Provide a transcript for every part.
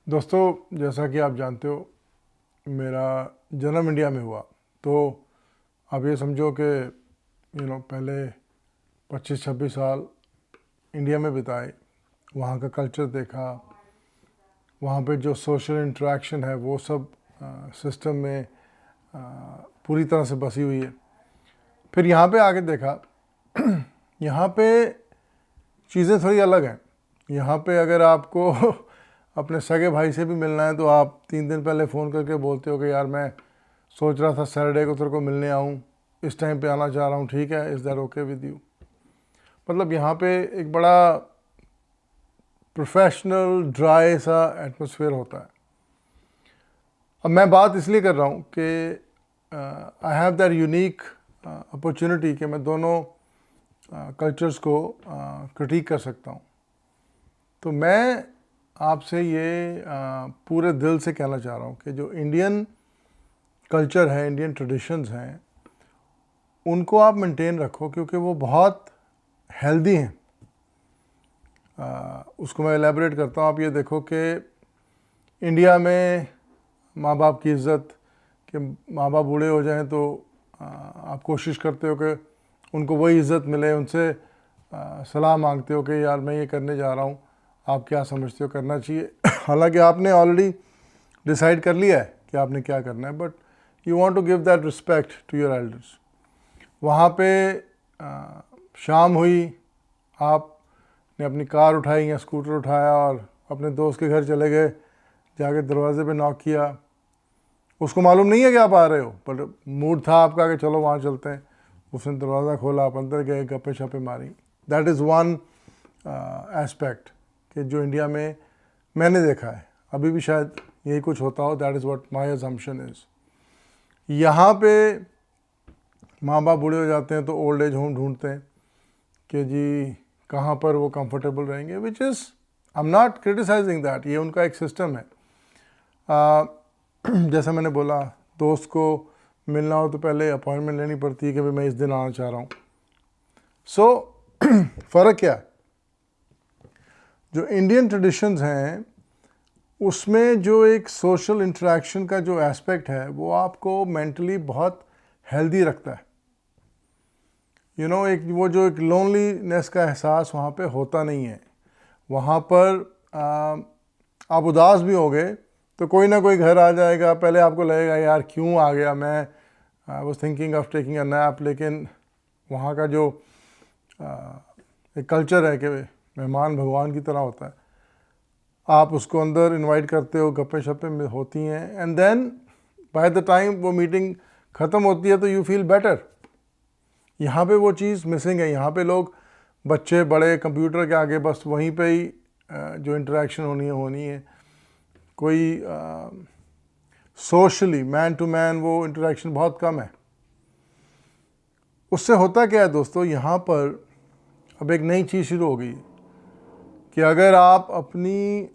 दोस्तों, जैसा कि आप जानते हो, मेरा जन्म इंडिया में हुआ। तो आप ये समझो कि पहले 25-26 साल इंडिया में बिताए, वहाँ का कल्चर देखा, वहाँ पे जो सोशल इंटरेक्शन है वो सब सिस्टम में पूरी तरह से बसी हुई है। फिर यहाँ पे आके देखा यहाँ पे चीज़ें थोड़ी अलग हैं। यहाँ पे अगर आपको अपने सगे भाई से भी मिलना है तो आप 3 दिन पहले फ़ोन करके बोलते हो कि यार मैं सोच रहा था सैटरडे को तेरे को मिलने आऊँ, इस टाइम पे आना चाह रहा हूँ, ठीक है, is that okay with you. मतलब यहाँ पे एक बड़ा प्रोफेशनल ड्राई सा एटमॉस्फेयर होता है। अब मैं बात इसलिए कर रहा हूँ कि I have that unique opportunity कि मैं दोनों कल्चर्स को क्रिटिक कर सकता हूँ। तो मैं आपसे ये पूरे दिल से कहना चाह रहा हूँ कि जो इंडियन कल्चर है, इंडियन ट्रेडिशंस हैं, उनको आप मेंटेन रखो क्योंकि वो बहुत हेल्दी हैं। उसको मैं एलैबोरेट करता हूँ। आप ये देखो कि इंडिया में माँ बाप की इज़्ज़त, कि माँ बाप बूढ़े हो जाएं तो आप कोशिश करते हो कि उनको वही इज़्ज़त मिले, उनसे सलाह मांगते हो कि यार मैं ये करने जा रहा हूँ, आप क्या समझते हो करना चाहिए। हालांकि आपने ऑलरेडी डिसाइड कर लिया है कि आपने क्या करना है, but you want to give that respect to your elders. वहाँ पे शाम हुई, आपने अपनी कार उठाई या स्कूटर उठाया और अपने दोस्त के घर चले गए, जाके दरवाजे पे नॉक किया। उसको मालूम नहीं है कि आप आ रहे हो, पर मूड था आपका कि चलो वहाँ चलते हैं। उसने दरवाज़ा खोला, आप अंदर गए, गप्पे शप्पे मारी। दैट इज़ वन एस्पेक्ट कि जो इंडिया में मैंने देखा है, अभी भी शायद यही कुछ होता हो। That is what my assumption is. यहाँ पे माँ बाप बूढ़े हो जाते हैं तो ओल्ड एज होम ढूंढते हैं कि जी कहाँ पर वो कंफर्टेबल रहेंगे, which is I am not criticising that, ये उनका एक सिस्टम है। जैसा मैंने बोला, दोस्त को मिलना हो तो पहले अपॉइंटमेंट लेनी पड़ती है कि भाई मैं इस दिन आना चाह रहा हूँ। सो फ़र्क क्या है, जो इंडियन ट्रेडिशंस हैं उसमें जो एक सोशल इंटरेक्शन का जो एस्पेक्ट है वो आपको मेंटली बहुत हेल्दी रखता है। एक वो जो एक लोनलीनेस का एहसास वहाँ पे होता नहीं है। वहाँ पर आप उदास भी होगे तो कोई ना कोई घर आ जाएगा, पहले आपको लगेगा यार क्यों आ गया, मैं I was thinking of taking a nap. लेकिन वहाँ का जो एक कल्चर है कि मेहमान भगवान की तरह होता है, आप उसको अंदर इनवाइट करते हो, गप्पे शप्पे में होती हैं, and then by the time वो मीटिंग ख़त्म होती है तो यू फील बेटर। यहाँ पे वो चीज़ मिसिंग है। यहाँ पे लोग, बच्चे बड़े, कंप्यूटर के आगे बस वहीं पे ही जो इंटरेक्शन होनी है। कोई सोशली मैन टू मैन वो इंटरेक्शन बहुत कम है। उससे होता क्या है दोस्तों, यहाँ पर अब एक नई चीज़ शुरू हो गई है कि अगर आप अपनी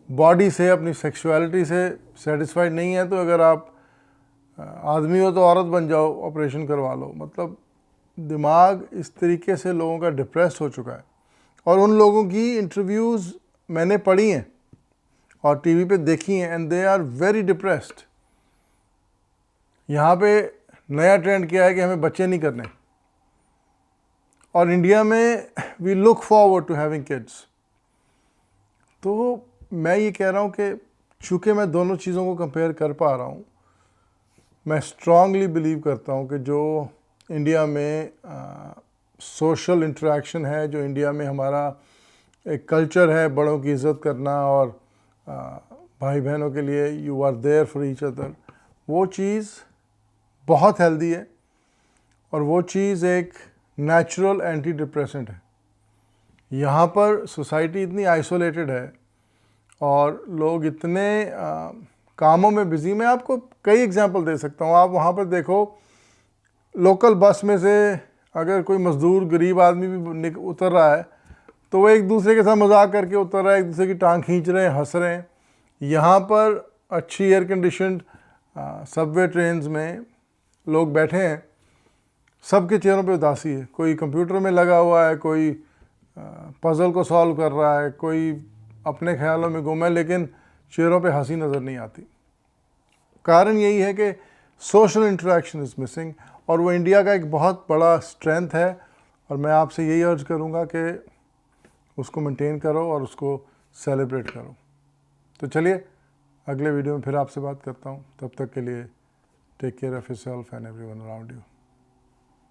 बॉडी से, अपनी सेक्सुअलिटी से सेटिस्फाइड नहीं है तो अगर आप आदमी हो तो औरत बन जाओ, ऑपरेशन करवा लो। मतलब दिमाग इस तरीके से लोगों का डिप्रेस हो चुका है। और उन लोगों की इंटरव्यूज़ मैंने पढ़ी हैं और टीवी पे देखी हैं, and they are very depressed. यहाँ पे नया ट्रेंड क्या है कि हमें बच्चे नहीं करने, और इंडिया में we look forward to having kids. तो मैं ये कह रहा हूँ कि चूँकि मैं दोनों चीज़ों को कंपेयर कर पा रहा हूँ, मैं स्ट्रांगली बिलीव करता हूँ कि जो इंडिया में सोशल इंटरेक्शन है, जो इंडिया में हमारा एक कल्चर है बड़ों की इज़्ज़त करना और भाई बहनों के लिए you are there for each other, वो चीज़ बहुत हेल्दी है। और वो चीज़ एक नेचुरल एंटी डिप्रेसेंट है। यहाँ पर सोसाइटी इतनी आइसोलेटेड है और लोग इतने कामों में बिज़ी। मैं आपको कई एग्जांपल दे सकता हूँ। आप वहाँ पर देखो, लोकल बस में से अगर कोई मज़दूर, गरीब आदमी भी उतर रहा है तो वो एक दूसरे के साथ मजाक करके उतर रहा है, एक दूसरे की टांग खींच रहे हैं, हंस रहे हैं। यहाँ पर अच्छी एयर कंडीशनड सबवे ट्रेन्स में लोग बैठे हैं, सबके चेहरों पे उदासी है। कोई कंप्यूटर में लगा हुआ है, कोई पज़ल को सॉल्व कर रहा है, कोई अपने ख्यालों में गुम है, लेकिन चेहरों पे हंसी नज़र नहीं आती। कारण यही है कि सोशल इंटरेक्शन इज़ मिसिंग, और वो इंडिया का एक बहुत बड़ा स्ट्रेंथ है, और मैं आपसे यही अर्ज करूँगा कि उसको मेंटेन करो और उसको सेलिब्रेट करो। तो चलिए अगले वीडियो में फिर आपसे बात करता हूँ। तब तक के लिए take care of yourself and everyone around you.